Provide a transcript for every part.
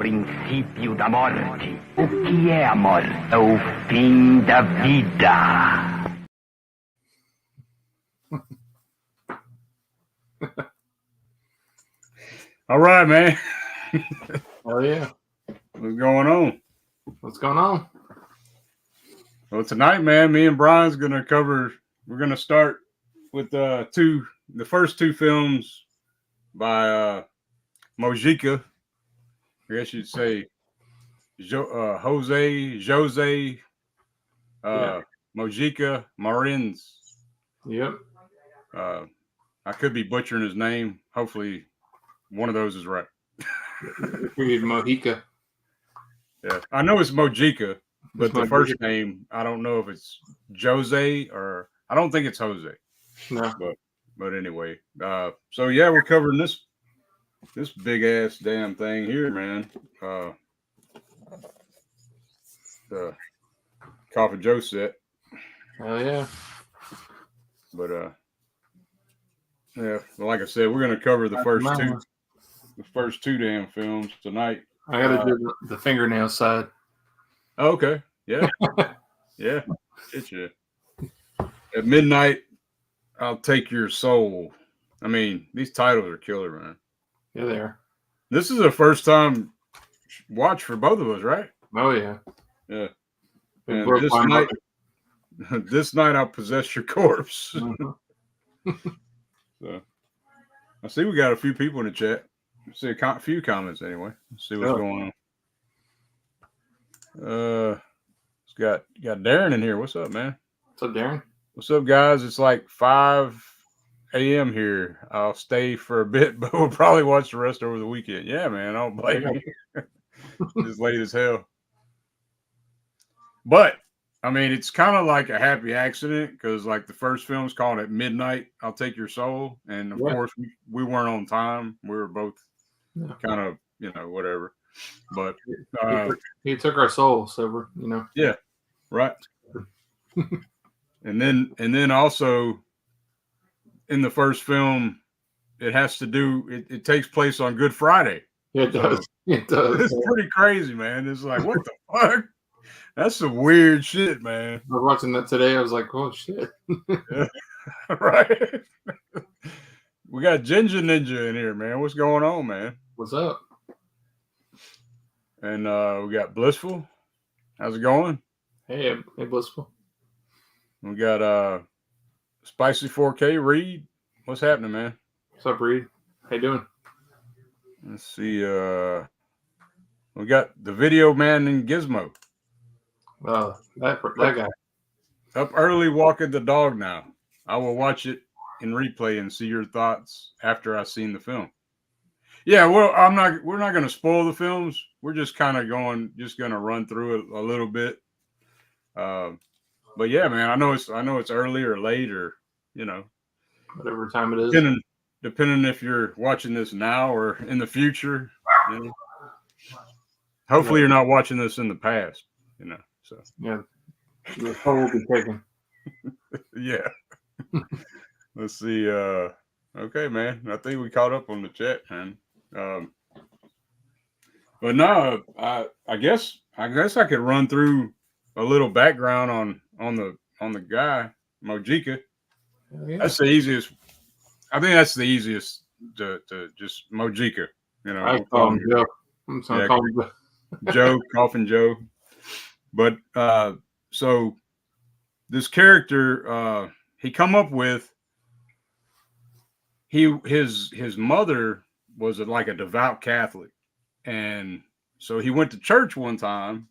princípio da morte. O que é a morte? O fim da vida. All right, man. Oh, yeah. What's going on? What's going on? Well, tonight, man, me and Brian's going to cover, we're going to start with the first two films by Mojica. I guess you'd say Jose Mojica Marins. Yep. I could be butchering his name. Hopefully one of those is right. Read Mojica. Yeah, I know it's Mojica, but It's the Mojica. first name, I don't know if it's Jose or I don't think it's Jose. No. But anyway, so yeah, we're covering this big ass damn thing here, man. The Coffin Joe set. Oh, yeah. But yeah, like I said, we're gonna cover the first two damn films tonight. I got to do the fingernail side. Okay. Yeah. Yeah. It's you. At midnight, I'll take your soul. I mean, these titles are killer, man. Yeah, they are. This is a first time watch for both of us, right? Oh, yeah. Yeah. It And broke my mother. this night I'll possess your corpse. So I see we got a few people in the chat. I see a few comments anyway. Let's see what's going on. It's got Darren in here. What's up, man? What's up, Darren? What's up, guys? It's like 5 a.m. here. I'll stay for a bit, but we'll probably watch the rest over the weekend. Yeah, man. I don't blame you. It's late as hell. But I mean, it's kind of like a happy accident because, like, the first film's called At Midnight, I'll Take Your Soul. And, of course, we weren't on time. We were both kind of, whatever. But he took our soul, so we're, Yeah, right. and then also in the first film, it has to do, it takes place on Good Friday. Yeah, it does. It does. It's pretty crazy, man. It's like, what the fuck? That's some weird shit, man. I was watching that today. I was like, oh, shit. Yeah. Right. We got Ginger Ninja in here, man. What's going on, man? What's up? And we got Blissful. How's it going? Hey, Blissful. We got Spicy 4K Reed. What's happening, man? What's up, Reed? How you doing? Let's see. We got the video man in Gizmo. That guy. Up early walking the dog now. I will watch it in replay and see your thoughts after I've seen the film. Yeah, well, we're not going to spoil the films. We're just kind of going to run through it a little bit. But yeah, man, I know it's early or late or, whatever time it is. Depending if you're watching this now or in the future. Hopefully you're not watching this in the past, So yeah, the soul will be taken. Yeah. Let's see. Okay, man. I think we caught up on the chat, man. But no, I guess I could run through a little background on the guy Mojica. Yeah. That's the easiest. I think that's the easiest to just Mojica. I call him Joe. I'm sorry, call him Joe, Coffin Joe. But so this character he come up with. His mother was like a devout Catholic, and so he went to church one time,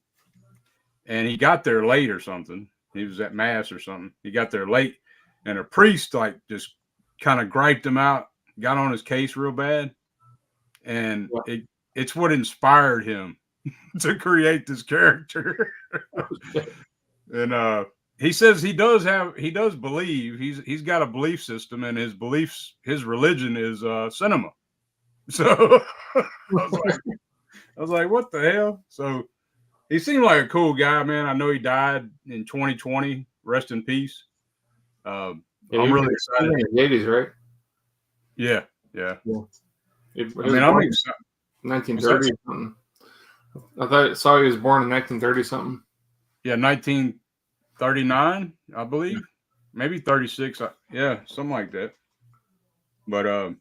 and he got there late or something. He was at mass or something. He got there late, and a priest like just kind of griped him out, got on his case real bad, and it's what inspired him to create this character. And he says he does believe he's got a belief system, and his religion is cinema. So I was like, what the hell? So he seemed like a cool guy, man. I know he died in 2020. Rest in peace. I'm really excited. In the 80s, right? Yeah. I'm excited. 1930 something. I saw he was born in 1930 something. Yeah, 1939, I believe, maybe 36. Yeah, something like that. But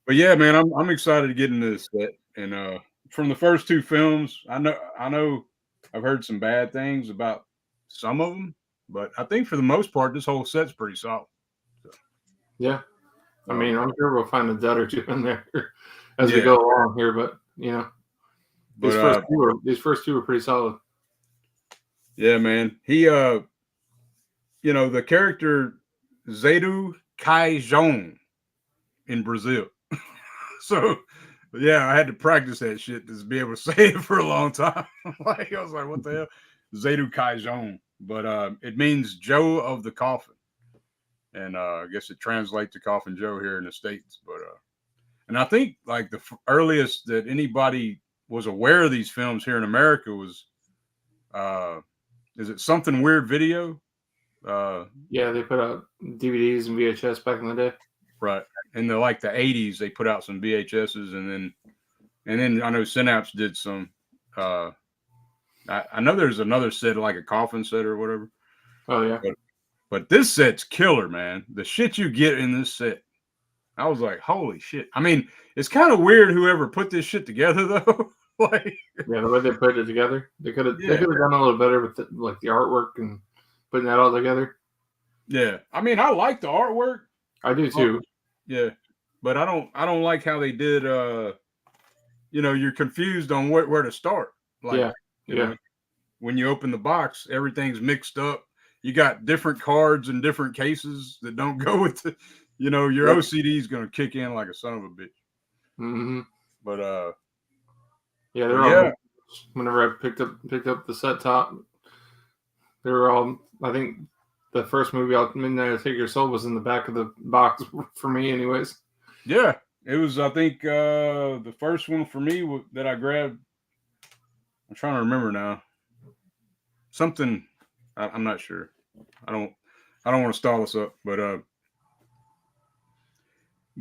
yeah, man, I'm excited to get into this set. And from the first two films, I know I've heard some bad things about some of them, but I think for the most part, this whole set's pretty solid. So, yeah, I mean, I'm sure we'll find a dud or two in there as we yeah. go along here, but these But first two were pretty solid. yeah, man, he the character Zedu Kaijong in Brazil. So yeah, I had to practice that shit to be able to say it for a long time. Like I was like, what the hell? Zedu Kaijong. But it means Joe of the Coffin. And I guess it translates to Coffin Joe here in the States. But and I think like the earliest that anybody was aware of these films here in America was is it Something Weird Video? Yeah, they put out DVDs and VHS back in the day. Right. In the 80s, they put out some VHSs, and then I know Synapse did some. I know there's another set, like a Coffin set or whatever. Oh yeah. But this set's killer, man. The shit you get in this set, I was like, holy shit. I mean, it's kind of weird whoever put this shit together though. Yeah, the way they put it together, they could have done a little better with the artwork and putting that all together. Yeah, I mean, I like the artwork. I do too. Yeah, but I don't like how they did. You're confused on where to start. You know, when you open the box, everything's mixed up. You got different cards and different cases that don't go with the. Your OCD is gonna kick in like a son of a bitch. Mm-hmm. But yeah, they're all. Whenever I picked up the set top, they were all. I think the first movie, Midnight Take Your Soul, was in the back of the box for me, anyways. Yeah, it was. I think the first one for me that I grabbed. I'm trying to remember now. Something. I'm not sure. I don't want to stall us up, but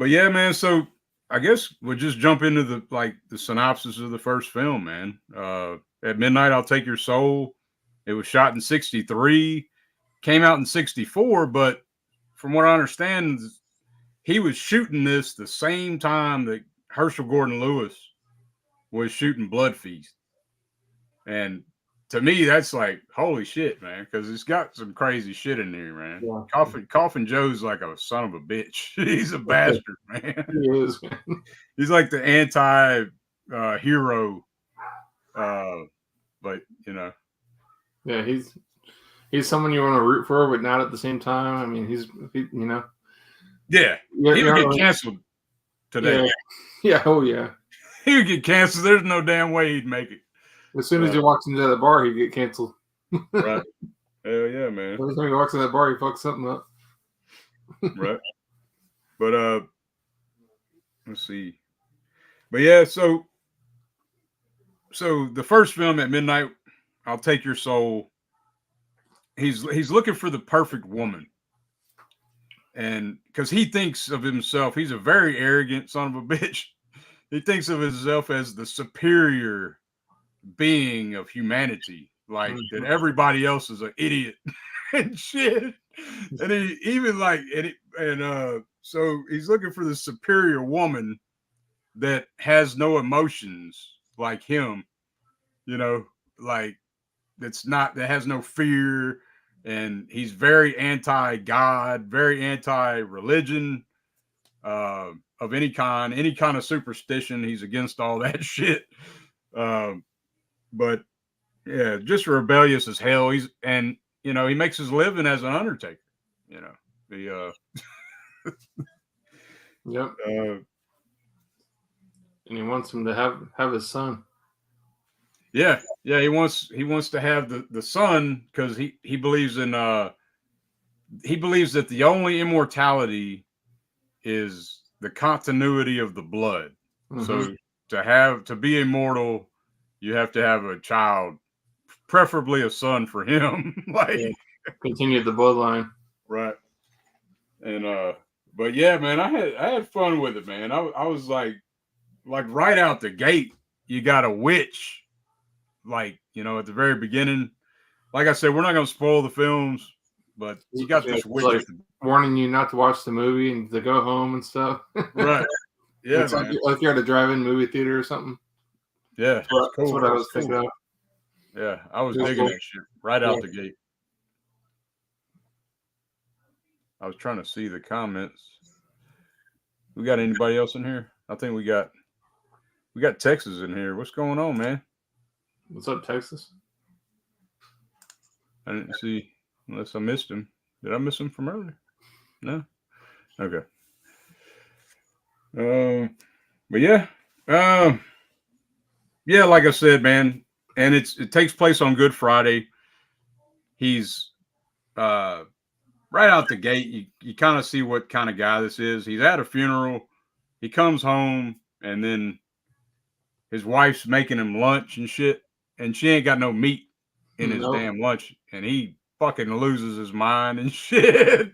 yeah, man. So I guess we'll just jump into the synopsis of the first film, man. At Midnight, I'll Take Your Soul. It was shot in 1963, came out in 1964, but from what I understand, he was shooting this the same time that Herschel Gordon Lewis was shooting Blood Feast. And to me, that's like, holy shit, man, because it's got some crazy shit in there, man. Yeah. Coffin Joe's like a son of a bitch. He's a bastard, man. He is, man. He's like the anti-hero, but Yeah, he's someone you want to root for, but not at the same time. I mean, Yeah, he would get canceled today. Yeah, oh yeah. He would get canceled. There's no damn way he'd make it. As soon as he walks into the bar, he'd get canceled. Right. Hell yeah, man. Every time he walks in that bar, he fucks something up. Right. But let's see. But yeah, so the first film, At Midnight, I'll Take Your Soul. He's looking for the perfect woman. And because he thinks of himself, he's a very arrogant son of a bitch. He thinks of himself as the superior being of humanity, like that everybody else is an idiot and shit. And he even so he's looking for the superior woman that has no emotions like him, that has no fear. And he's very anti-God, very anti-religion of any kind of superstition. He's against all that shit. But yeah, just rebellious as hell. He makes his living as an undertaker. Yep. And he wants him to have his son. Yeah. He wants to have the son because he believes in he believes that the only immortality is the continuity of the blood. Mm-hmm. So to be immortal, you have to have a child, preferably a son for him. Continue the bloodline. Right. And but yeah, man, I had fun with it, man. I was like right out the gate, you got a witch, like, you know, at the very beginning. Like I said, we're not going to spoil the films, but you got this witch. Like warning you not to watch the movie and to go home and stuff. Right. Yeah, it's like you're at a drive-in movie theater or something. Yeah, that's what I was thinking of. Yeah, I was digging that shit right out the gate. I was trying to see the comments. We got anybody else in here? I think we got Texas in here. What's going on, man? What's up, Texas? I didn't see, unless I missed him. Did I miss him from earlier? No? Okay. But yeah. Yeah, like I said, man, and it takes place on Good Friday. He's right out the gate. You kind of see what kind of guy this is. He's at a funeral. He comes home, and then his wife's making him lunch and shit, and she ain't got no meat in his damn lunch, and he fucking loses his mind and shit.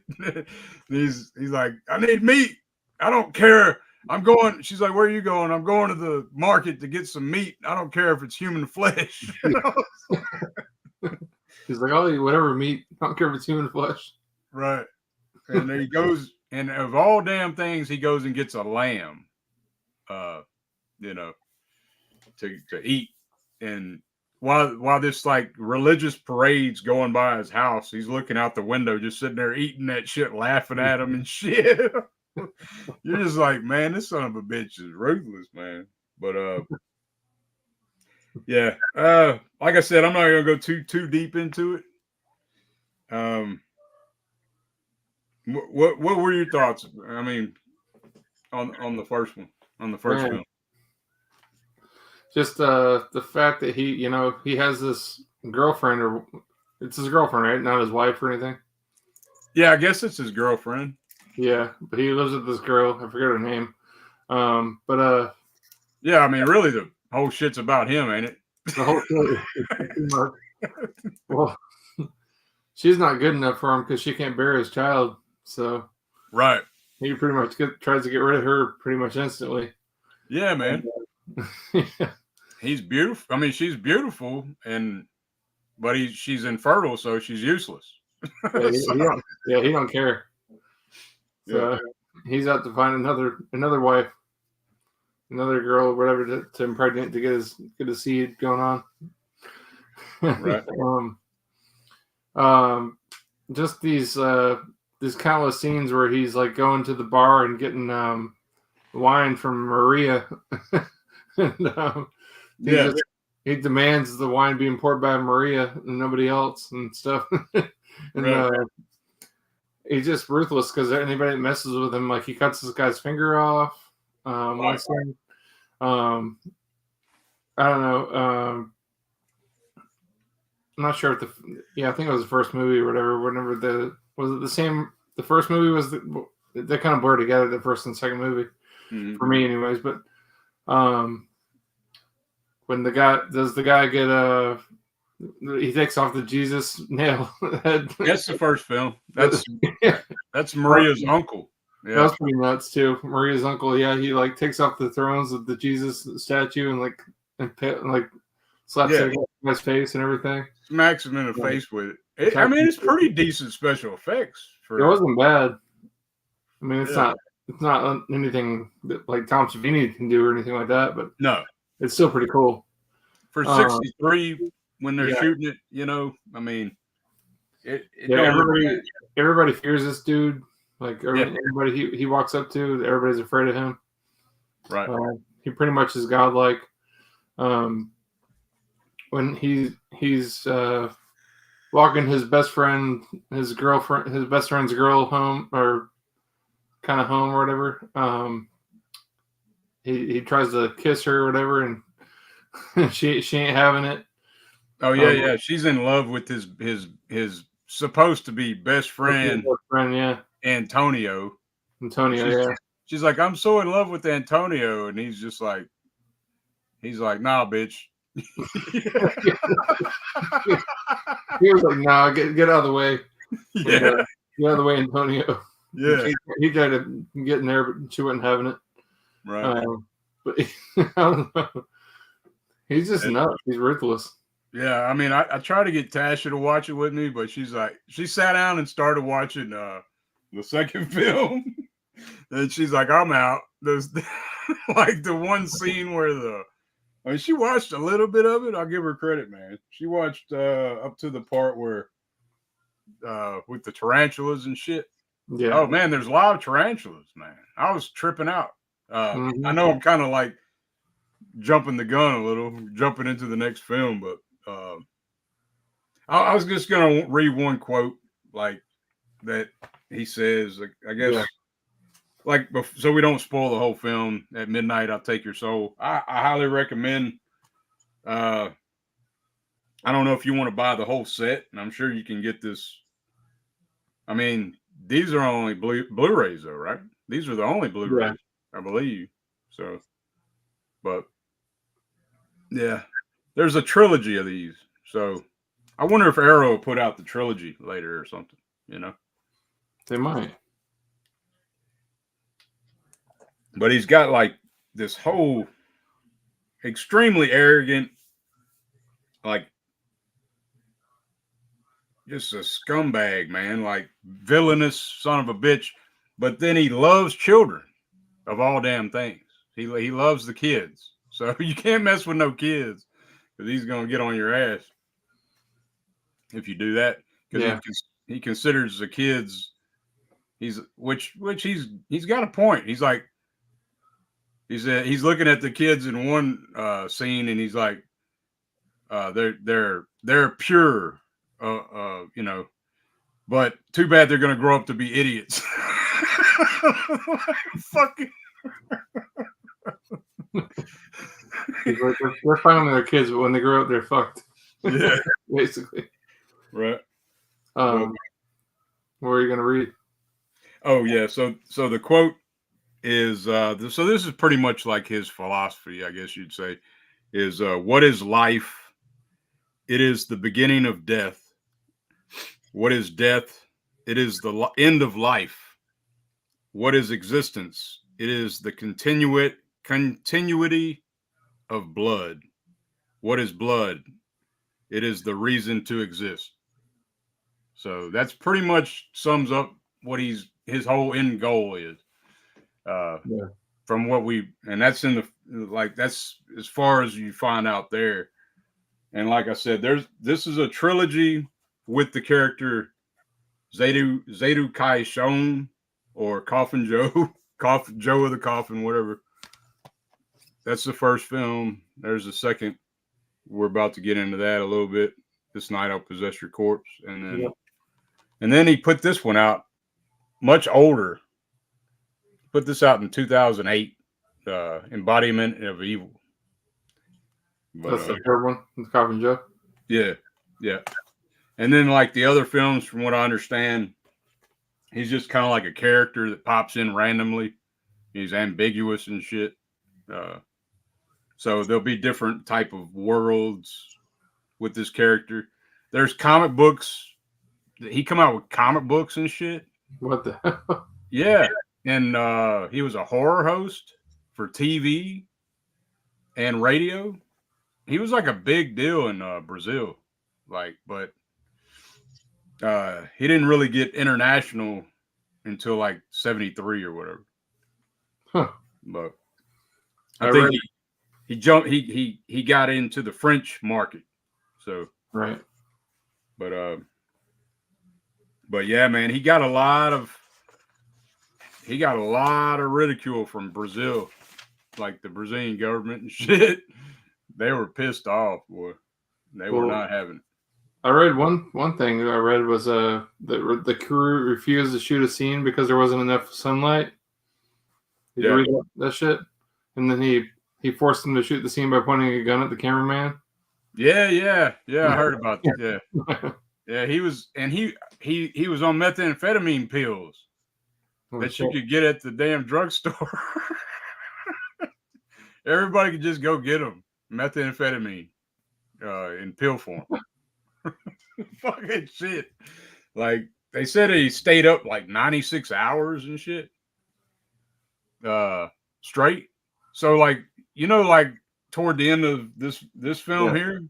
he's like, I need meat. I don't care. I'm going. She's like, where are you going? I'm going to the market to get some meat. I don't care if it's human flesh. He's like, I'll eat whatever meat. I don't care if it's human flesh. Right. And there he goes. And of all damn things, he goes and gets a lamb, you know, to eat. And while this like religious parade's going by his house, he's looking out the window, just sitting there eating that shit, laughing at him and shit. You're just like, man, this son of a bitch is ruthless, man. But yeah. Like I said, I'm not gonna go too deep into it. What were your thoughts? I mean, on the first one, on the first film. Just the fact that he has this girlfriend, or it's his girlfriend, right? Not his wife or anything. Yeah, I guess it's his girlfriend. Yeah, but he lives with this girl. I forget her name. Yeah, I mean, really, the whole shit's about him, ain't it? The whole shit. Well, she's not good enough for him because she can't bear his child. So, right, he pretty much tries to get rid of her pretty much instantly. Yeah, man. He's beautiful. I mean, she's beautiful, but she's infertile, so she's useless. He don't care. So he's out to find another wife, another girl, whatever, to impregnate to get his seed going on. Right. Just these countless scenes where he's like going to the bar and getting wine from Maria. And, he demands the wine being poured by Maria and nobody else and stuff. And he's just ruthless because anybody that messes with him, like he cuts this guy's finger off. One scene. I don't know. I'm not sure if I think it was the first movie or whatever. Whenever was it the same? The first movie was they kind of blur together, the first and second movie, for me, anyways. But when the guy get he takes off the Jesus nail head. That's the first film. That's Maria's uncle. Yeah. That was pretty nuts too. Maria's uncle. Yeah, he like takes off the thrones of the Jesus statue and slaps it in his face and everything. Smacks him in the face with it. I mean, it's pretty decent special effects. It wasn't bad. I mean, it's not anything that like Tom Savini can do or anything like that, but no, it's still pretty cool. For 63, when they're shooting it, I mean, everybody fears this dude. Like everybody he walks up to, everybody's afraid of him. Right. He pretty much is godlike. When he's walking his best friend's girl home, or kind of home or whatever. He tries to kiss her or whatever, and she ain't having it. Oh yeah. She's in love with his supposed to be best friend. Antonio. She's like, I'm so in love with Antonio, and he's like, nah, bitch. He was like, nah, get out of the way. Yeah. Get out of the way, Antonio. Yeah. He tried to get in there, but she wasn't having it. Right. But I don't know. He's just nuts. He's ruthless. Yeah, I mean, I tried to get Tasha to watch it with me, but she sat down and started watching the second film, and she's like, I'm out. There's like the one scene where I mean, she watched a little bit of it. I'll give her credit, man. She watched up to the part where with the tarantulas and shit. Yeah. Oh man, there's a lot of tarantulas, man. I was tripping out. I know I'm kind of like jumping the gun a little, jumping into the next film, but I was just gonna read one quote like that he says. I guess like so we don't spoil the whole film. At midnight, I'll take your soul. I highly recommend. I don't know if you want to buy the whole set, and I'm sure you can get this. I mean, these are only Blu-rays, though, right? These are the only Blu-rays, I believe. So, but yeah, there's a trilogy of these. So, I wonder if Arrow will put out the trilogy later or something. You know, they might. But he's got like this whole extremely arrogant, like just a scumbag, man, like villainous son of a bitch. But then he loves children of all damn things. He loves the kids. So you can't mess with no kids because he's going to get on your ass if you do that. Because he considers the kids, which he's got a point. He's like, he's looking at the kids in one scene and he's like, they're pure. You know, but too bad they're going to grow up to be idiots. Fucking. They're fine with their kids, but when they grow up, they're fucked. Yeah, basically. Right. What are you going to read? Oh yeah. So the quote is so this is pretty much like his philosophy, I guess you'd say, is what is life? It is the beginning of death. What is death? It is the end of life. What is existence? It is the continuity of blood. What is blood? It is the reason to exist. So that's pretty much sums up what his whole end goal is. From what and that's in that's as far as you find out there. And like I said, this is a trilogy with the character Zaidu Kai Shon or Coffin Joe, Joe of the Coffin, whatever. That's the first film. There's the second. We're about to get into that a little bit. This Night I'll Possess Your Corpse. And then he put this one out much older. Put this out in 2008, Embodiment of Evil. But, that's the third one, the Coffin Joe. Yeah. And then, like the other films, from what I understand, he's just kind of like a character that pops in randomly. He's ambiguous and shit. So there'll be different type of worlds with this character. There's comic books. He come out with comic books and shit. What the hell? Yeah. And he was a horror host for TV and radio. He was like a big deal in Brazil. But he didn't really get international until like 73 or whatever. Huh. But I think he jumped. He got into the French market. So right. But yeah, man, he got a lot of ridicule from Brazil, like the Brazilian government and shit. They were pissed off, boy. They were not having it. I read one thing I read was the crew refused to shoot a scene because there wasn't enough sunlight. Did you read that shit? And then he forced them to shoot the scene by pointing a gun at the cameraman. Yeah. I heard about that. Yeah, he was, and he was on methamphetamine pills that you could get at the damn drugstore. Everybody could just go get them, methamphetamine, in pill form. Fucking shit. Like they said, he stayed up like 96 hours and shit, straight. So like, like toward the end of this film here,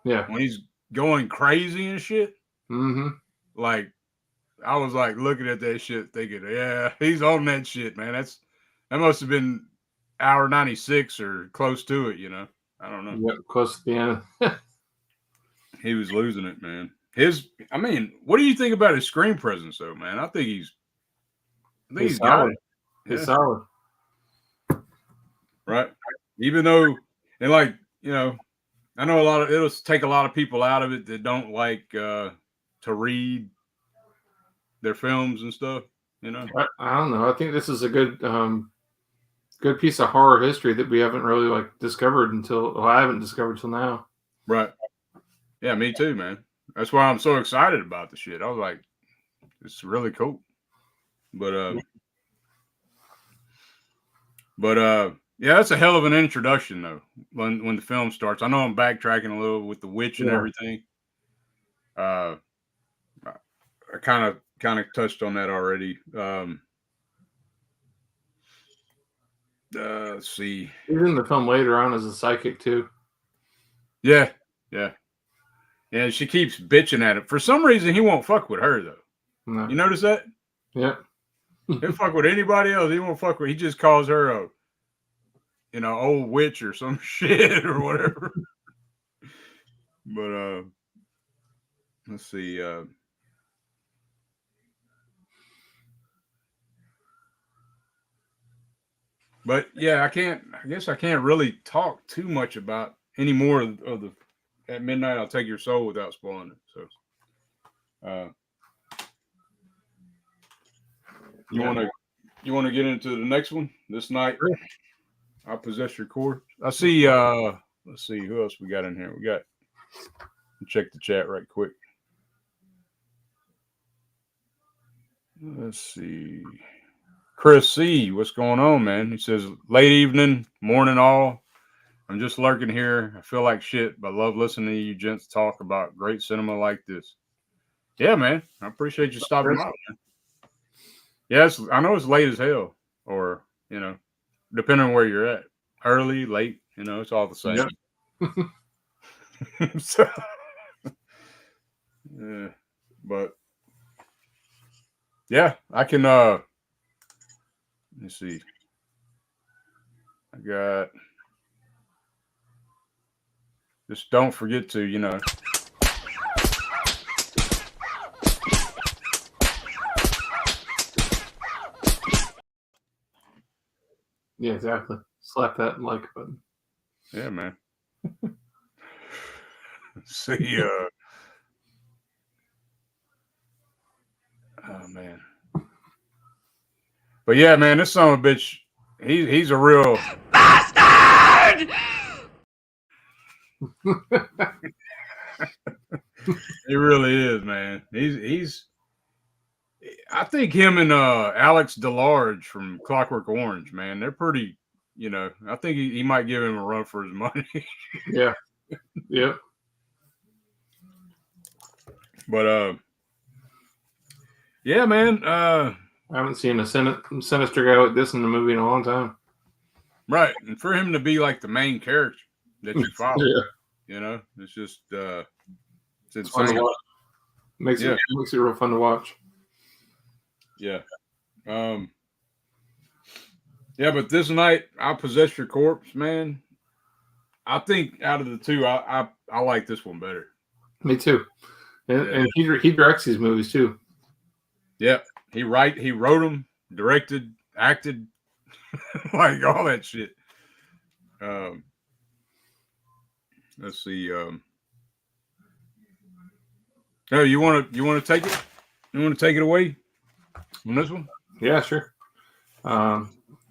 when he's going crazy and shit, like I was like looking at that shit, thinking, yeah, he's on that shit, man. That must have been hour 96 or close to it, you know. I don't know. Yep, close to the end. He was losing it, man. I mean, what do you think about his screen presence, though, man? I think he's got it. He's solid. Right. Even though, and like, you know, I know it'll take a lot of people out of it that don't like to read their films and stuff, you know. I don't know. I think this is a good piece of horror history that we haven't really like discovered I haven't discovered till now. Right. Yeah, me too, man. That's why I'm so excited about the shit. I was like, it's really cool. But yeah, that's a hell of an introduction though. When the film starts, I know I'm backtracking a little with the witch and everything. I kind of touched on that already. Let's see. He's in the film later on as a psychic too. Yeah. And she keeps bitching at him. For some reason, he won't fuck with her though. No. You notice that? Yeah. He'll fuck with anybody else. He won't fuck with. He just calls her a, old witch or some shit or whatever. But let's see. But yeah, I guess I can't really talk too much about any more of the At Midnight I'll Take Your Soul without spoiling it. So you want to get into the next one? This night I'll Possess Your Corpse. I see let's see who else we got in here. We got, check the chat right quick. Let's see. Chris C, what's going on, man? He says, late evening, morning all. I'm just lurking here. I feel like shit, but love listening to you gents talk about great cinema like this. Yeah, man. I appreciate you stopping by, man. Yes, I know it's late as hell, or, depending on where you're at. Early, late, it's all the same. Yep. So, yeah, but yeah, I can, let me see. I got, just don't forget to, Yeah, exactly. Slap that like button. Yeah, man. See, oh man. But yeah, man, this son of a bitch, he's a real bastard. He really is, man. He's I think him and Alex DeLarge from Clockwork Orange, man, they're pretty, I think he might give him a run for his money. Yeah. Yep. But yeah, man. I haven't seen a sinister guy like this in the movie in a long time. Right. And for him to be like the main character that you follow, it's just it's insane. Makes it real fun to watch. Yeah. Yeah, but this night I'll Possess Your Corpse, man. I think out of the two, I like this one better. Me too. And he directs these movies too. Yep. He wrote them, directed, acted, like all that shit. Let's see. Oh, you want to take it? You want to take it away on this one? Yeah, sure.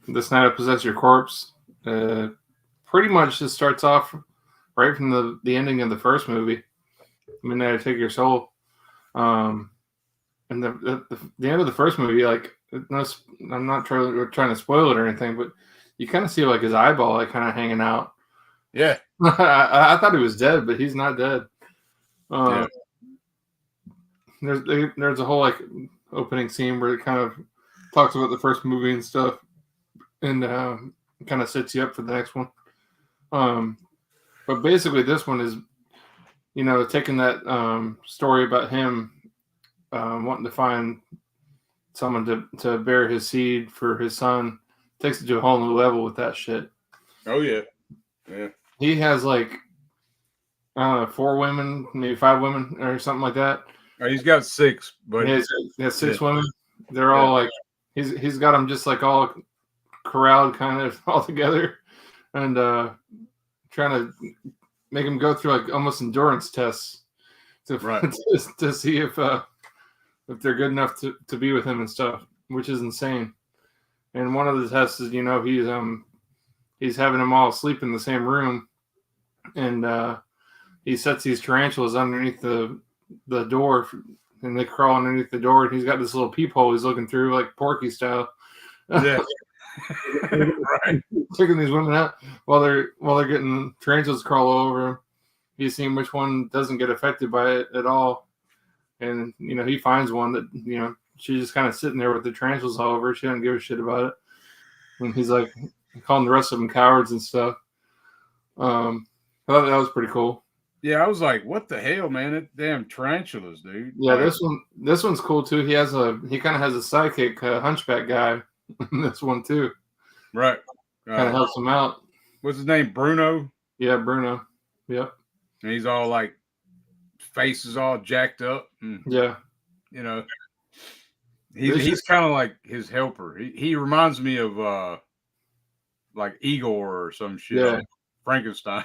This Night I Possess Your Corpse pretty much just starts off right from the ending of the first movie, Midnight I Take Your Soul. And the end of the first movie, like, I'm not trying to spoil it or anything, but you kind of see like his eyeball like kind of hanging out. Yeah. I thought he was dead, but he's not dead. Yeah. There's a whole like opening scene where it kind of talks about the first movie and stuff, and kind of sets you up for the next one. But basically, this one is, taking that story about him wanting to find someone to bear his seed for his son, takes it to a whole new level with that shit. Oh yeah. He has like, I don't know, 4 women, maybe 5 women or something like that. He's got 6, but he has 6 women. They're all like, he's got them just like all corralled kind of all together, and trying to make them go through like almost endurance tests to see if they're good enough to be with him and stuff, which is insane. And one of the tests is, he's having them all sleep in the same room, and he sets these tarantulas underneath the door, and they crawl underneath the door, and he's got this little peephole he's looking through, like Porky style. Yeah. Right. Taking these women out while they're getting tarantulas crawl over him. He's seeing which one doesn't get affected by it at all. And, he finds one that, she's just kind of sitting there with the tarantulas all over. She doesn't give a shit about it. And he's like calling the rest of them cowards and stuff. I thought that was pretty cool. Yeah, I was like, what the hell, man? That damn tarantulas, dude. Yeah, this one's cool too. He kind of has a sidekick, hunchback guy in this one too. Right. Kind of helps him out. What's his name? Bruno? Yeah, Bruno. Yep. And he's all like, face is all jacked up. And, yeah. He's kind of like his helper. He reminds me of like Igor or some shit. Yeah. Frankenstein.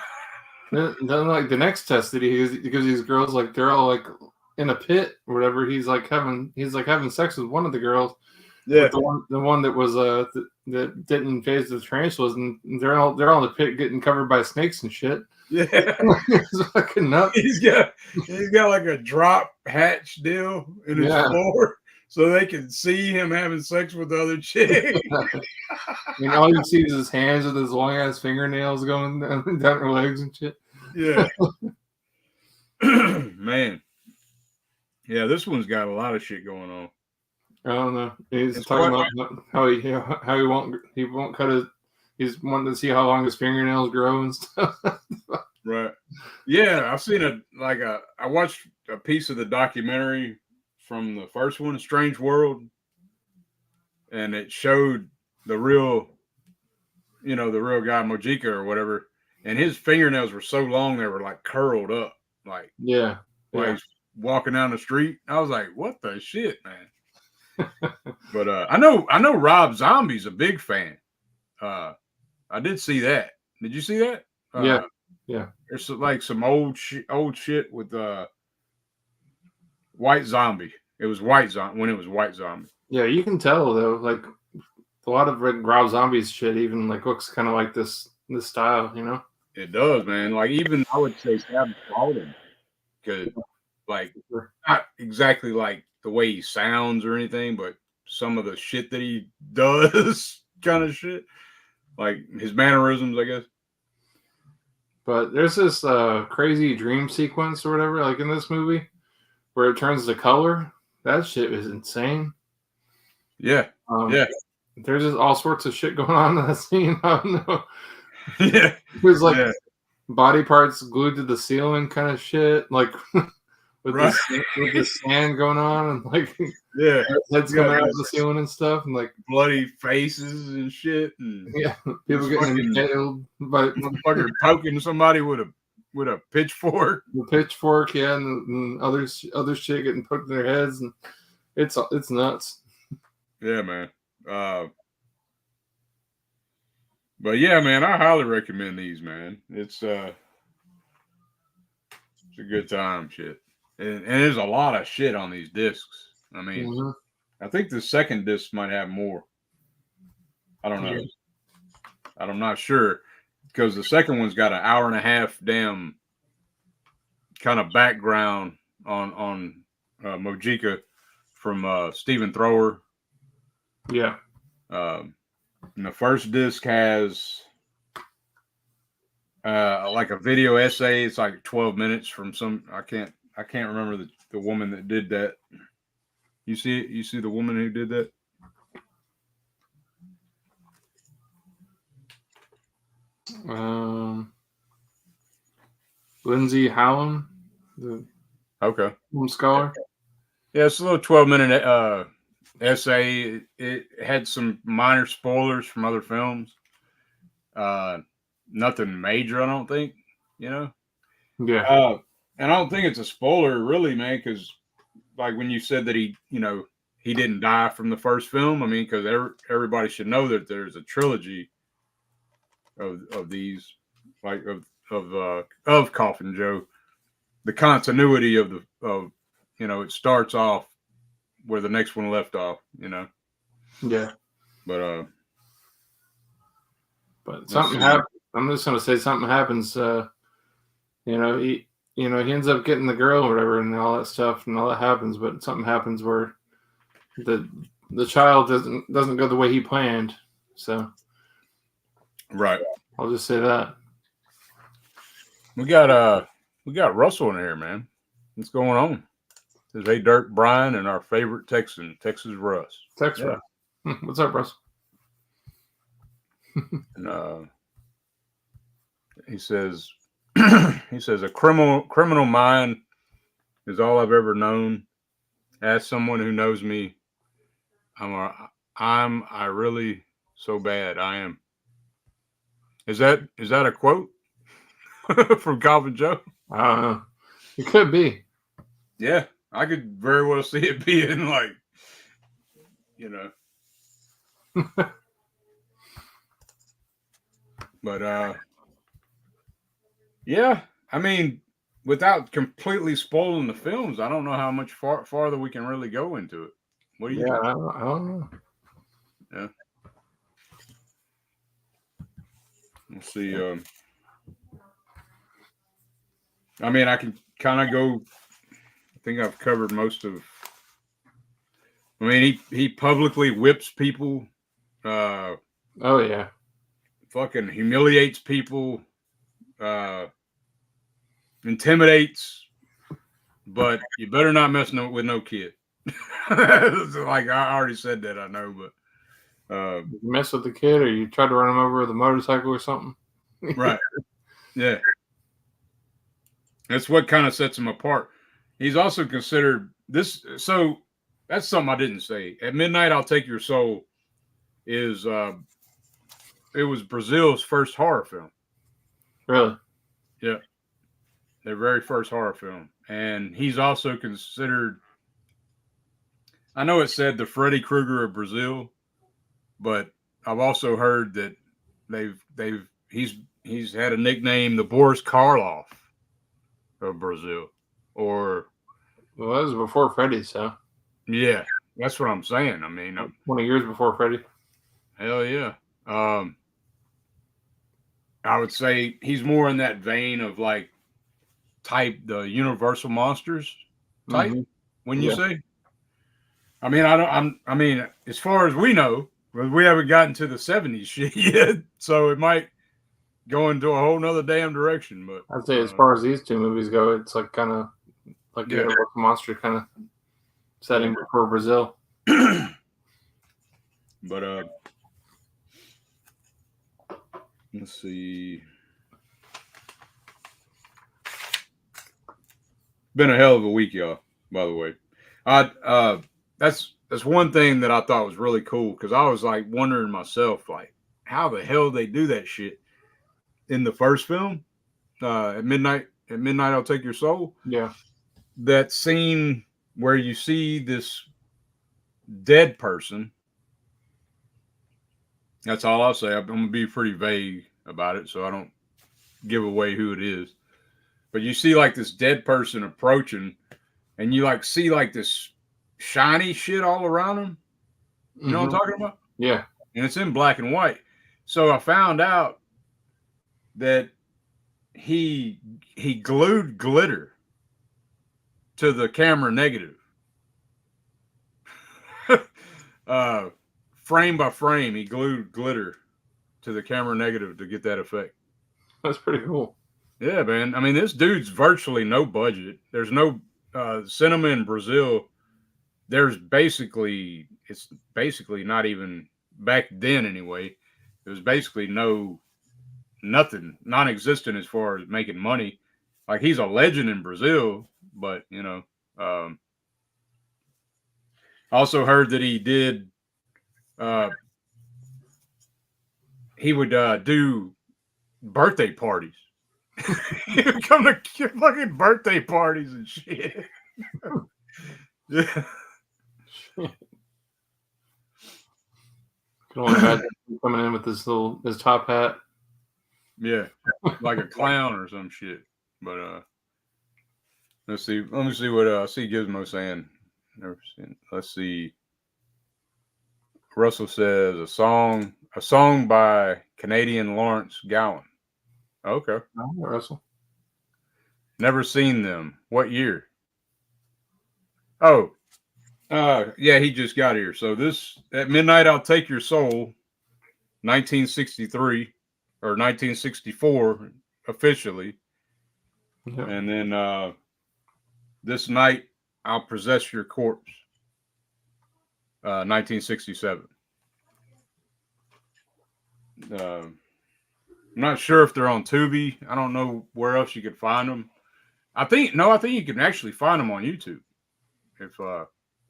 Then like the next test that he because these girls, like, they're all like in a pit or whatever. He's like having sex with one of the girls. Yeah. The one that was that didn't phase the tarantulas, and they're all in the pit getting covered by snakes and shit. Yeah. It's fucking nuts. He's got like a drop hatch deal in his floor so they can see him having sex with the other chick. And all you see is his hands with his long ass fingernails going down her legs and shit. Yeah. Man. Yeah, this one's got a lot of shit going on. I don't know. He's talking about how he won't cut his. He's wanting to see how long his fingernails grow and stuff. Right. Yeah, I've seen I watched a piece of the documentary from the first one, Strange World, and it showed the real guy Mojica or whatever, and his fingernails were so long they were like curled up, like he's walking down the street. I was like, what the shit, man. But I know Rob Zombie's a big fan. I did see that. Did you see that? Yeah. There's like some old shit with White Zombie. It was White Zombie when it was White Zombie. Yeah, you can tell though. Like a lot of Rob Zombie's shit even like looks kind of like this style, It does, man. Like even I would say Savage Garden, because like not exactly like the way he sounds or anything, but some of the shit that he does, kind of shit, like his mannerisms, I guess. But there's this crazy dream sequence or whatever, like in this movie, where it turns to color. That shit is insane. Yeah. There's just all sorts of shit going on in that scene. I don't know. Yeah. There's like body parts glued to the ceiling kind of shit, like with the sand going on, and like heads coming out of the ceiling and stuff, and like bloody faces and shit, and people getting impaled by fucking poking somebody with a pitchfork. The pitchfork, and other shit getting poked in their heads, and it's nuts. Yeah, man. But yeah, man, I highly recommend these, man. It's a good time, shit. And there's a lot of shit on these discs. I mean, I think the second disc might have more. I don't know. Yeah. I'm not sure because the second one's got an hour and a half damn kind of background on Mojica from Stephen Thrower. Yeah. And the first disc has like a video essay. It's like 12 minutes from some. I can't remember the woman that did that. You see it? You see the woman who did that? Lindsay Hallam, the Okay. scholar. Yeah, it's a little 12-minute essay. It had some minor spoilers from other films. Nothing major, I don't think. Yeah. And I don't think it's a spoiler, really, man, because like when you said that he didn't die from the first film. I mean, because everybody should know that there's a trilogy of these, like of Coffin Joe. The continuity of it starts off where the next one left off. Yeah. But something happens. I'm just gonna say something happens. He ends up getting the girl or whatever, and all that stuff, and all that happens. But something happens where the child doesn't go the way he planned. So, right. I'll just say that. We got Russell in here, man. What's going on? This is Hey Dirk, Brian, and our favorite Texan, Texas Russ. Russ. What's up, Russ? And he says a criminal mind is all I've ever known. As someone who knows me, I really so bad. I am. Is that a quote from Coffin Joe? I don't know. It could be. Yeah, I could very well see it being like, But yeah, I mean, without completely spoiling the films, I don't know how much farther we can really go into it. What do you think? I don't know. Yeah. Let's see. I mean, I can kind of go. I think I've covered most of. I mean, he publicly whips people. Oh yeah. Fucking humiliates people. Intimidates. But you better not mess with no kid. Like I already said that, I know, but you mess with the kid, or you try to run him over with a motorcycle or something. Right. Yeah. That's what kind of sets him apart. He's also considered this. So that's something I didn't say. At Midnight, I'll Take Your Soul is it was Brazil's first horror film. Really? Yeah. Their very first horror film. And he's also considered, I know it said the Freddy Krueger of Brazil, but I've also heard that he's had a nickname, the Boris Karloff of Brazil. Well, that was before Freddy, so. Yeah, that's what I'm saying. I mean, 20 years before Freddy. Hell yeah. I would say he's more in that vein of like type the Universal Monsters type. Mm-hmm. When you say, I mean, I mean, as far as we know, we haven't gotten to the 70s shit yet, so it might go into a whole nother damn direction. But I'd say as far as these two movies go, it's like kind of like Universal Monster kind of setting before Brazil. But let's see. Been a hell of a week, y'all. By the way, that's one thing that I thought was really cool because I was like wondering myself, like, how the hell they do that shit in the first film, at midnight. At midnight, I'll Take Your Soul. Yeah, that scene where you see this dead person. That's all I'll say. I'm gonna be pretty vague about it, so I don't give away who it is. But you see like this dead person approaching, and you like see like this shiny shit all around him. You know what I'm talking about? Yeah. And it's in black and white. So I found out that he glued glitter to the camera negative. Frame by frame, he glued glitter to the camera negative to get that effect. That's pretty cool. Yeah, man. I mean, this dude's virtually no budget. There's no cinema in Brazil. It's basically not even back then anyway. It was basically nothing, non-existent as far as making money. like he's a legend in Brazil, but you know, also heard that he did. He would do birthday parties. He would come to fucking birthday parties and shit. Yeah. Can only imagine coming in with his top hat. Yeah, like a clown or some shit. But let's see. Let me see what see Gizmo saying. Never seen. Let's see. Russell says a song by Canadian Lawrence Gowan. Okay. Oh, Russell. Never seen them. What year? Oh, yeah, he just got here. So this At Midnight I'll Take Your Soul, 1963 or 1964 officially, and then This Night I'll Possess Your Corpse, 1967. I'm not sure if they're on Tubi. I don't know where else you could find them. I think you can actually find them on YouTube if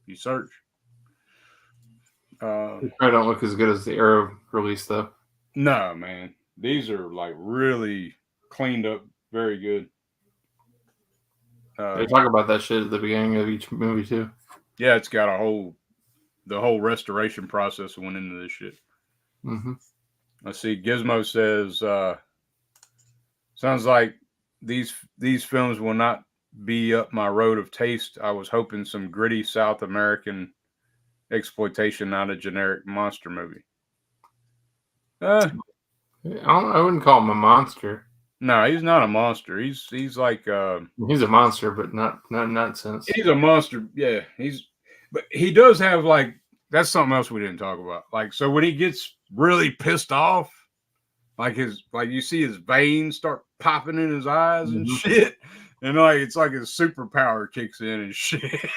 you search. They probably don't look as good as the Arrow release, though. No, man. These are like really cleaned up, very good. They talk about that shit at the beginning of each movie, too. Yeah, it's got the whole restoration process went into this shit. Mm-hmm. Let's see. Gizmo says, sounds like these films will not be up my road of taste. I was hoping some gritty South American exploitation, not a generic monster movie. I wouldn't call him a monster. No, he's not a monster. He's like he's a monster, but not in that sense. He's a monster. Yeah, but he does have like that's something else we didn't talk about. Like, so when he gets really pissed off, like you see his veins start popping in his eyes and shit, and like it's like his superpower kicks in and shit.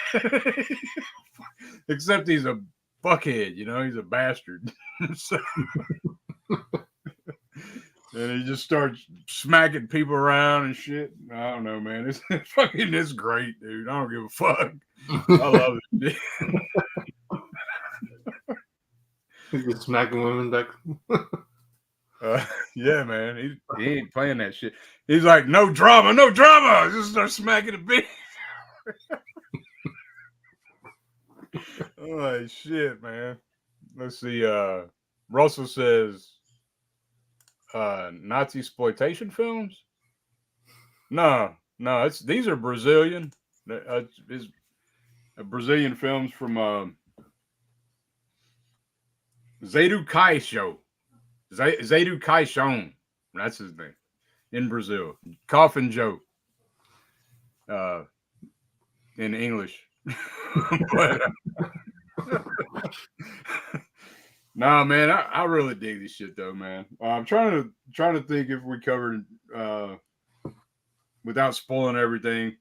Except he's a fuckhead, you know, he's a bastard. So, and he just starts smacking people around and shit. I don't know, man. It's great, dude. I don't give a fuck. I love it. He's just smacking women back. Yeah, man. He ain't playing that shit. He's like, no drama, no drama. Just start smacking a bitch. Oh shit, man. Let's see. Russell says Nazi exploitation films. No, these are Brazilian. It's Brazilian films from Zedu Caixão. Zedu Caixão. That's his name in Brazil. Coffin Joe. In English. But, nah, man, I really dig this shit though, man. I'm trying to think if we covered without spoiling everything.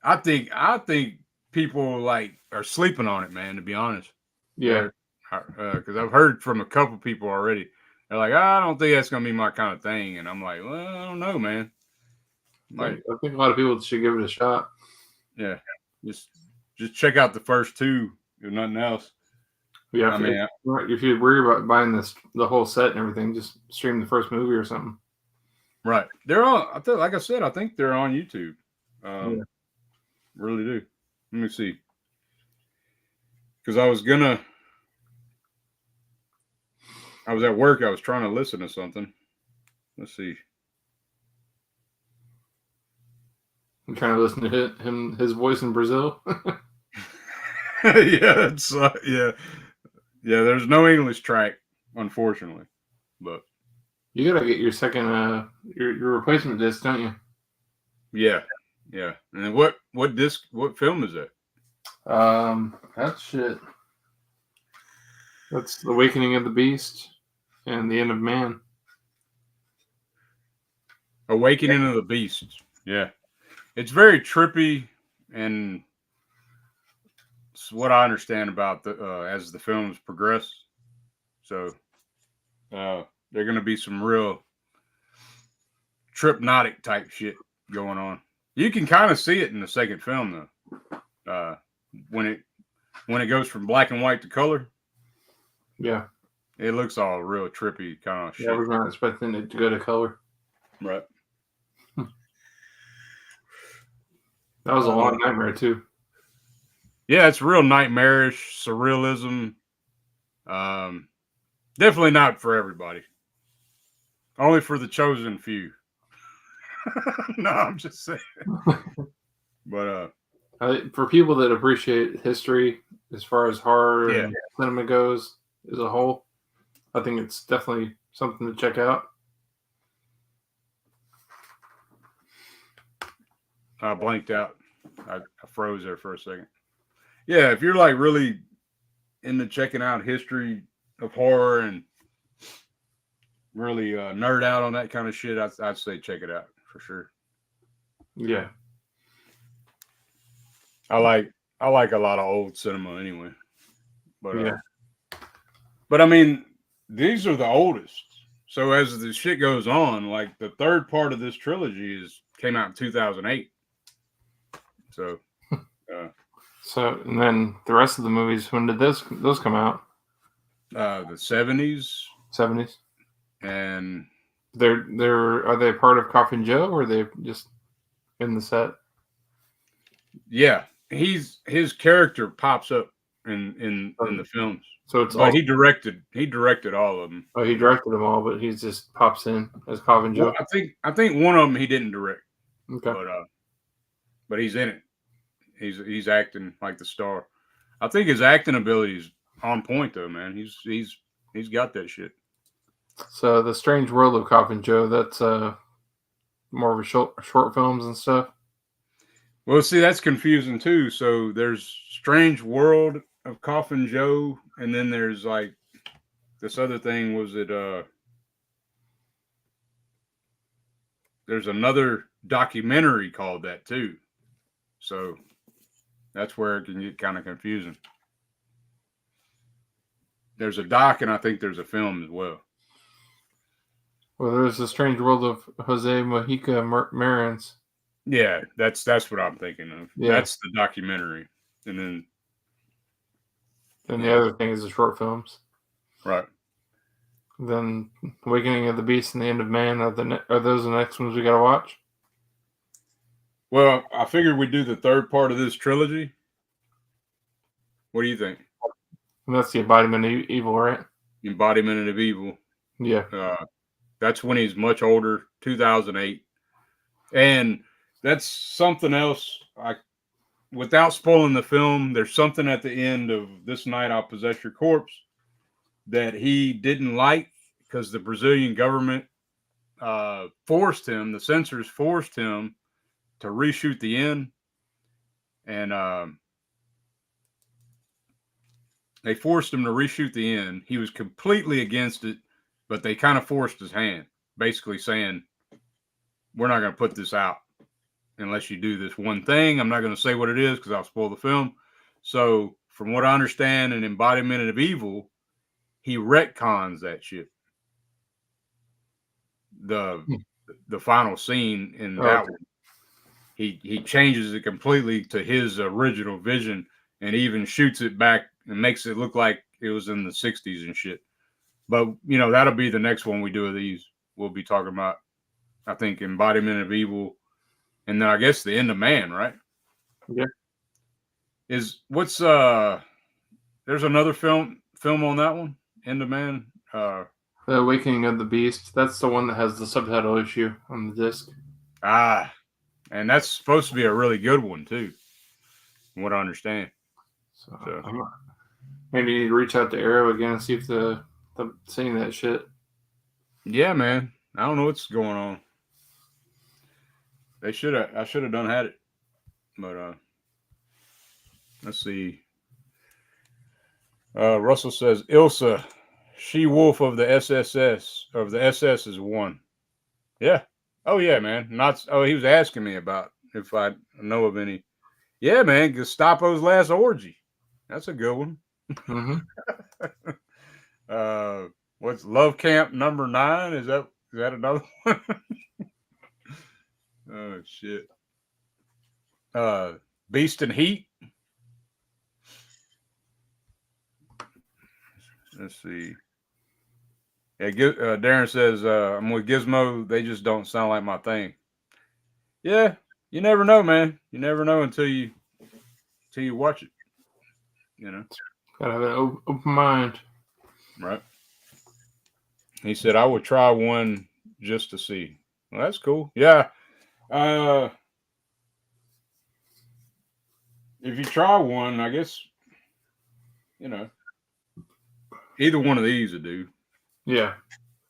I think people like are sleeping on it, man. To be honest, yeah, because I've heard from a couple people already. They're like, I don't think that's gonna be my kind of thing, and I'm like, well, I don't know, man. Like, I think a lot of people should give it a shot. Yeah, just check out the first two, if nothing else. Yeah, if you're worried about buying the whole set and everything, just stream the first movie or something. Right, they're on. Like I said, I think they're on YouTube. Really do. Let me see, because I was at work. I was trying to listen to something. Let's see. I'm trying to listen to his voice in Brazil. Yeah, there's no English track, unfortunately. But you gotta get your second your replacement disc, don't you? Yeah. And what film is that? That shit. That's The Awakening of the Beast and The End of Man. Awakening of the Beast. Yeah. It's very trippy, and it's what I understand about as the films progress. So, there are going to be some real hypnotic type shit going on. You can kind of see it in the second film though. When it goes from black and white to color. Yeah. It looks all real trippy kind of shit. Yeah, I was not expecting it to go to color. Right. That was a long nightmare too. Yeah, it's real nightmarish surrealism. Definitely not for everybody. Only for the chosen few. No, I'm just saying. But for people that appreciate history as far as horror and cinema goes as a whole, I think it's definitely something to check out. I blanked out. I froze there for a second. Yeah, if you're like really into checking out history of horror and really nerd out on that kind of shit, I'd say check it out for sure. Yeah. I like a lot of old cinema anyway. But yeah. But I mean, these are the oldest. So as the shit goes on, like the third part of this trilogy came out in 2008. So so and then the rest of the movies, when did those come out? The 70s. 70s. And are they part of Coffin Joe, or are they just in the set? Yeah, his character pops up in the films. So it's he directed all of them. Oh, he directed them all, but he just pops in as Coffin Joe. Well, I think one of them he didn't direct. Okay. But he's in it. He's acting like the star. I think his acting ability is on point though, man. He's got that shit. So the Strange World of Coffin Joe, that's more of a short films and stuff. Well, see, that's confusing too. So there's Strange World of Coffin Joe, and then there's like this other thing. Was it there's another documentary called that too. So that's where it can get kind of confusing. There's a doc, and I think there's a film as well. Well, there's the Strange World of Jose Mojica Marins. Yeah, that's what I'm thinking of. Yeah. That's the documentary, and then the other thing is the short films. Right. Then Awakening of the Beast and the End of Man are those the next ones we got to watch? Well, I figured we'd do the third part of this trilogy. What do you think? And that's the Embodiment of Evil, right? Embodiment of Evil. Yeah. That's when he's much older, 2008. And that's something else. Without spoiling the film, there's something at the end of This Night I'll Possess Your Corpse that he didn't like because the Brazilian government forced him, the censors forced him to reshoot the end. And they forced him to reshoot the end. He was completely against it, but they kind of forced his hand, basically saying, we're not going to put this out unless you do this one thing. I'm not going to say what it is because I'll spoil the film. So from what I understand, in Embodiment of Evil, he retcons that shit. The final scene in that one, he changes it completely to his original vision and even shoots it back and makes it look like it was in the 60s and shit. But, that'll be the next one we do of these. We'll be talking about, I think, Embodiment of Evil. And then I guess The End of Man, right? Yeah. There's another film on that one, End of Man. The Awakening of the Beast. That's the one that has the subtitle issue on the disc. And that's supposed to be a really good one too, from what I understand. So. Maybe you need to reach out to Arrow again and see if they're seeing that shit. Yeah, man. I don't know what's going on. I should have had it. But let's see. Russell says Ilsa, she-wolf of the SS is one. Yeah. Oh yeah, man. He was asking me about if I know of any. Yeah, man. Gestapo's Last Orgy. That's a good one. Mm-hmm. What's Love Camp #9? Is that another one? shit. Beast and Heat. Let's see. Yeah, Darren says, I'm with Gizmo. They just don't sound like my thing. Yeah, you never know, man. You never know until you watch it. You know, gotta have an open mind. Right. He said, I would try one just to see. Well, that's cool. Yeah. If you try one, I guess, you know, either one of these would do. Yeah.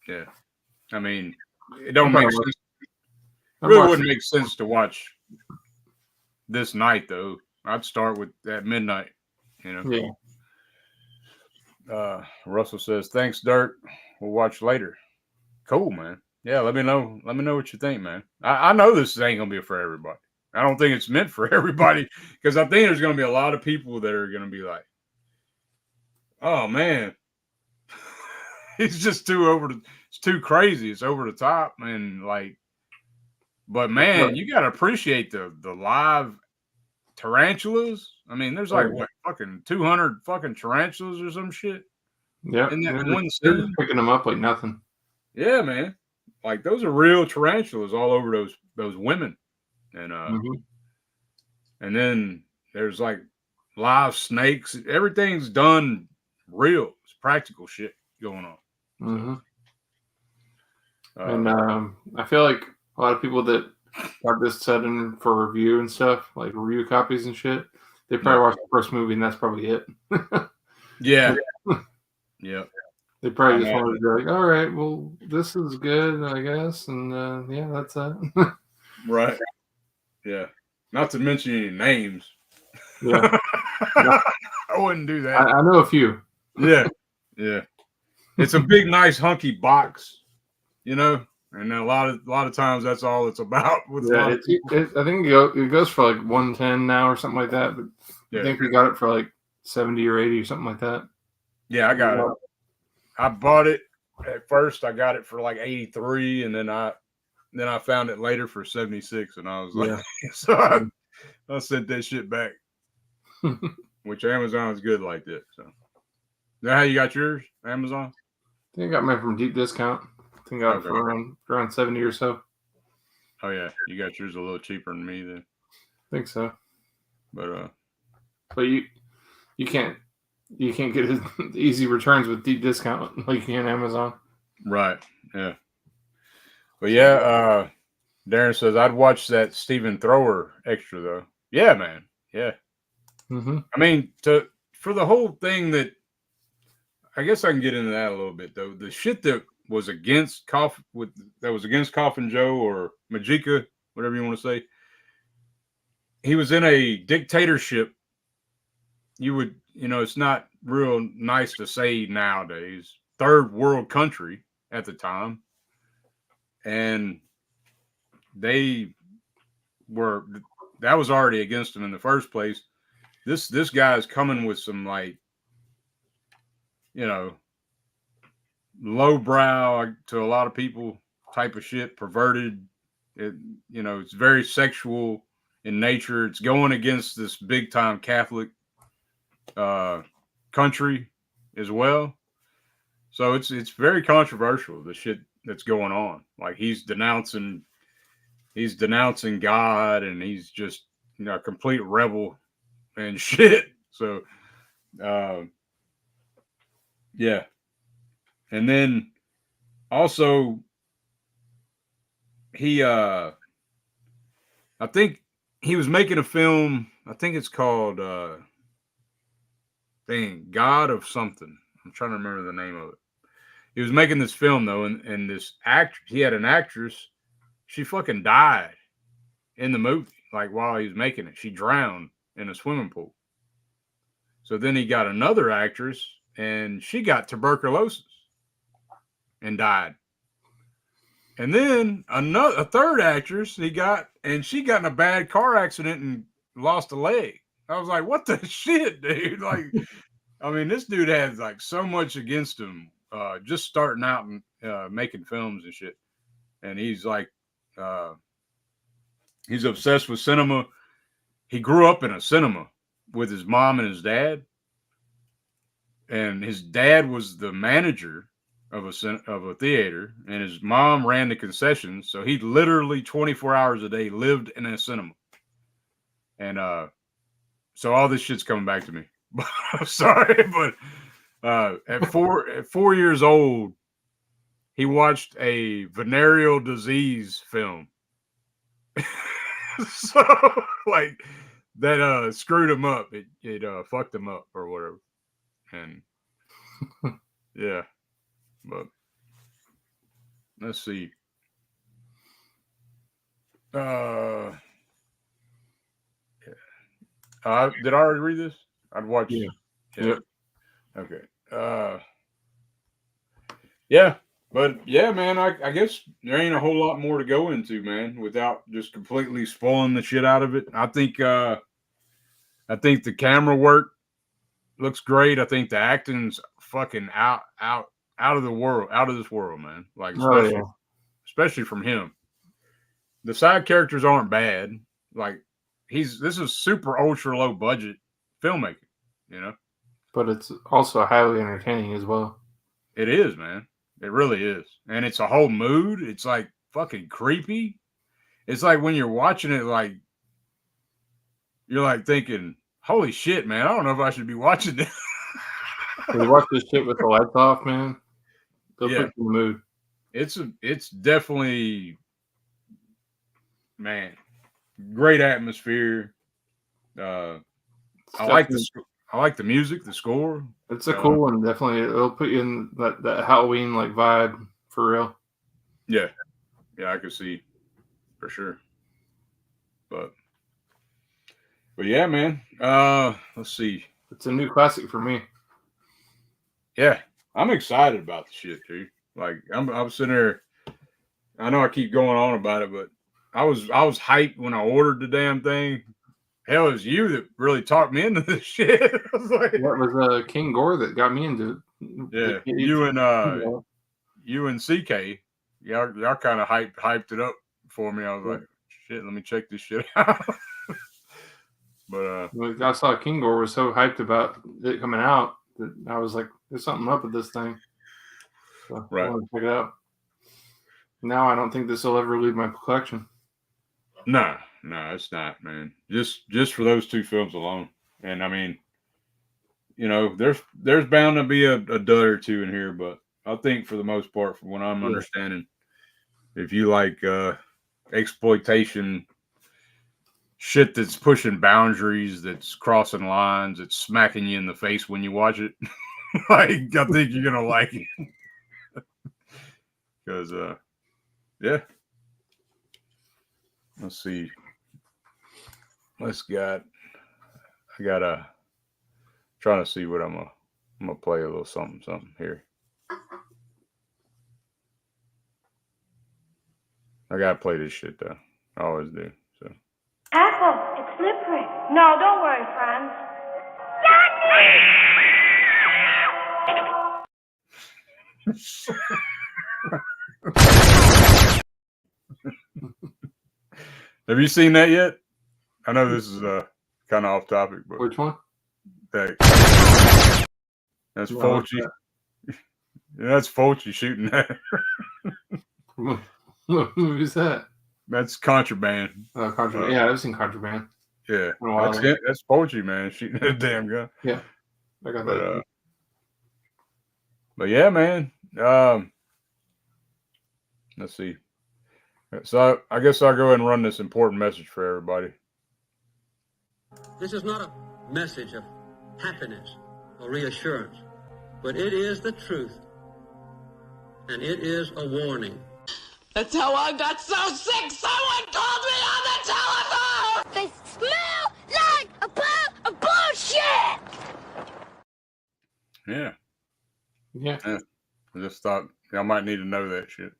Yeah. I mean, it don't make sense. It really wouldn't make sense to watch this night, though. I'd start with at midnight, you know. Yeah. Russell says, thanks, Dirk. We'll watch later. Cool, man. Yeah, let me know. Let me know what you think, man. I know this ain't gonna be for everybody. I don't think it's meant for everybody because I think there's gonna be a lot of people that are gonna be like, "Oh man, he's just it's too crazy. It's over the top, and like." But man, you gotta appreciate the live tarantulas. I mean, there's like what fucking 200 fucking tarantulas or some shit. Yeah, in that one they're scene, picking them up like nothing. Yeah, man. Like those are real tarantulas all over those women, and and then there's like live snakes. Everything's done real. It's practical shit going on. And I feel like a lot of people that got this set in for review and stuff, like review copies and shit, they probably watched the first movie and that's probably it. Yeah. Yeah. They probably just wanted to be like, all right, well, this is good, I guess. And yeah, that's it. Right. Yeah. Not to mention any names. Yeah. I wouldn't do that. I know a few. Yeah. Yeah. It's a big, nice, hunky box, you know, and a lot of times that's all it's about. With I think it goes for like 110 now or something like that. But I think we got it for like 70 or 80 or something like that. Yeah, I got it. I bought it at first. I got it for like 83, and then I found it later for 76, and I was like, so I sent that shit back. Which Amazon is good like that. So, is that how you got yours? Amazon? I think I got mine from deep discount. I think I got it for around 70 or so. Oh yeah, you got yours a little cheaper than me then. I think so. But you can't get easy returns with deep discount like you can Amazon. Right. Yeah. But yeah, Darren says I'd watch that Stephen Thrower extra though. Yeah, man. Yeah. I mean, for the whole thing that I guess I can get into that a little bit though. The shit that was against Coffin Joe or Mojica, whatever you want to say. He was in a dictatorship. It's not real nice to say nowadays. Third world country at the time. And that was already against him in the first place. This guy's coming with some like, lowbrow to a lot of people type of shit, perverted. It's very sexual in nature. It's going against this big time Catholic country as well. So it's very controversial, the shit that's going on. Like he's denouncing God, and he's just a complete rebel and shit. So yeah. And then also he I think he was making a film, I think it's called God of something. I'm trying to remember the name of it. He was making this film though, and this he had an actress, she fucking died in the movie, like while he was making it. She drowned in a swimming pool. So then he got another actress, and she got tuberculosis and died. And then a third actress she got in a bad car accident and lost a leg. I was like, what the shit, dude? Like, I mean, this dude has like so much against him, just starting out and making films and shit. And he's like, He's obsessed with cinema. He grew up in a cinema with his mom and his dad. And his dad was the manager of a theater, and his mom ran the concessions. So he literally 24 hours a day lived in a cinema. And so all this shit's coming back to me. I'm sorry, but at 4 years old, he watched a venereal disease film. So like that screwed him up. It fucked him up or whatever. And yeah, but let's see. Did I already read this? I'd watch. Yeah. Yeah. Okay. Yeah, but yeah, man, I guess there ain't a whole lot more to go into, man, without just completely spoiling the shit out of it. I think the camera work looks great. I think the acting's fucking out of the world, out of this world, man. Like especially from him. The side characters aren't bad. Like this is super ultra low budget filmmaking, you know. But it's also highly entertaining as well. It is, man. It really is. And it's a whole mood. It's like fucking creepy. It's like when you're watching it, like you're like thinking, holy shit, man, I don't know if I should be watching this. When you watch this shit with the lights off, man, they'll put you in the mood. It's definitely, man, great atmosphere. I like the music, the score. It's a cool one, definitely. It'll put you in that Halloween like vibe for real. Yeah, I can see for sure. But yeah, man. Let's see. It's a new classic for me. Yeah, I'm excited about the shit, dude. Like I'm sitting there. I know I keep going on about it, but I was hyped when I ordered the damn thing. Hell, it was you that really talked me into this shit. I was like, that was King Gore that got me into it. Yeah, you and CK, y'all kind of hyped it up for me. I was like, shit, let me check this shit out. But I saw King Gore was so hyped about it coming out that I was like, there's something up with this thing. So right. I want to check it out. Now I don't think this will ever leave my collection. No, it's not, man. Just for those two films alone. And I mean, you know, there's bound to be a dud or two in here, but I think for the most part, from what I'm understanding, if you like exploitation shit that's pushing boundaries, that's crossing lines, it's smacking you in the face when you watch it, like I think you're gonna like it. Because yeah. Let's see. I gotta trying to see what I'm gonna play a little something here. I gotta play this shit though. I always do. So. Apple, it's slippery. No, don't worry, Franz. Have you seen that yet? I know this is kind of off topic, but which one? That's Fulci. That's Fulci shooting that. What movie is that? That's Contraband. Contraband. Yeah, I've seen Contraband. Yeah, that's Fulci, man, shooting that damn gun. Yeah, I got that. But yeah, man. Let's see. So I guess I'll go ahead and run this important message for everybody. This is not a message of happiness or reassurance, but it is the truth, and it is a warning. That's how I got so sick. Someone called me on the telephone. They smell like a pile of bullshit. Yeah. I just thought y'all might need to know that shit.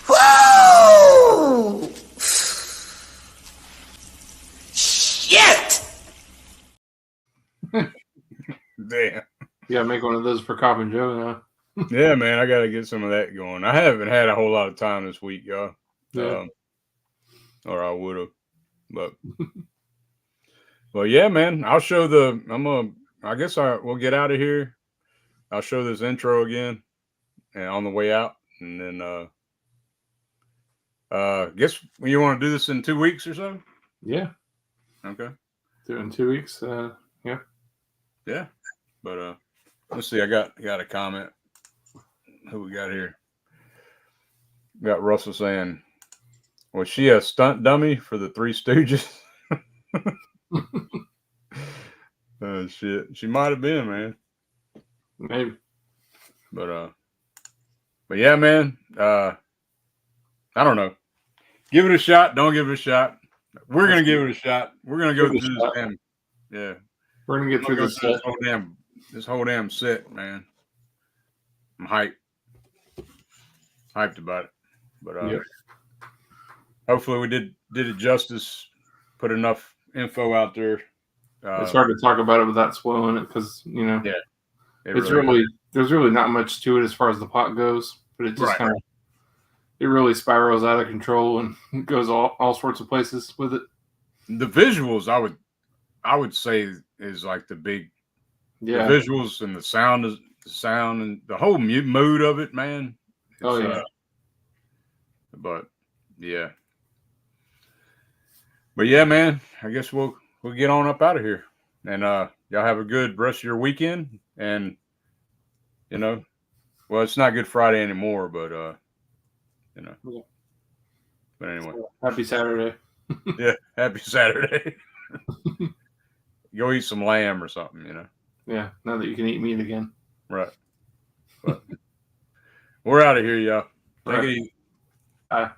Whoa! Shit! Damn. You gotta make one of those for Coffin Joe now. Yeah, man, I got to get some of that going. I haven't had a whole lot of time this week, y'all. Yeah. Or I would have, but yeah, man. I'll show I guess we'll get out of here. I'll show this intro again, and on the way out, and then guess when you want to do this in 2 weeks or so. Yeah. Okay. Do it in 2 weeks. Yeah. Yeah, but let's see. I got a comment. Who we got here? We got Russell saying, "Was she a stunt dummy for the Three Stooges?" Oh shit, she might have been, man. Maybe. But yeah, man. I don't know. Give it a shot. Don't give it a shot. We're gonna give it a shot. We're gonna go through this damn. Yeah, we're gonna get through this whole damn set, man. I'm hyped about it. But hopefully we did it justice. Put enough info out there. It's hard to talk about it without spoiling it because yeah, there's really not much to it as far as the plot goes, but it just kind of it really spirals out of control and goes all sorts of places with it. The visuals, I would say, is like the big the visuals and the sound and the whole mood of it, man. But yeah. But yeah, man, I guess we'll get on up out of here. And y'all have a good rest of your weekend. And well, it's not Good Friday anymore, but But anyway. Happy Saturday. Yeah, happy Saturday. Go eat some lamb or something, Yeah, now that you can eat meat again. Right. But we're out of here, y'all. Take it easy. Bye.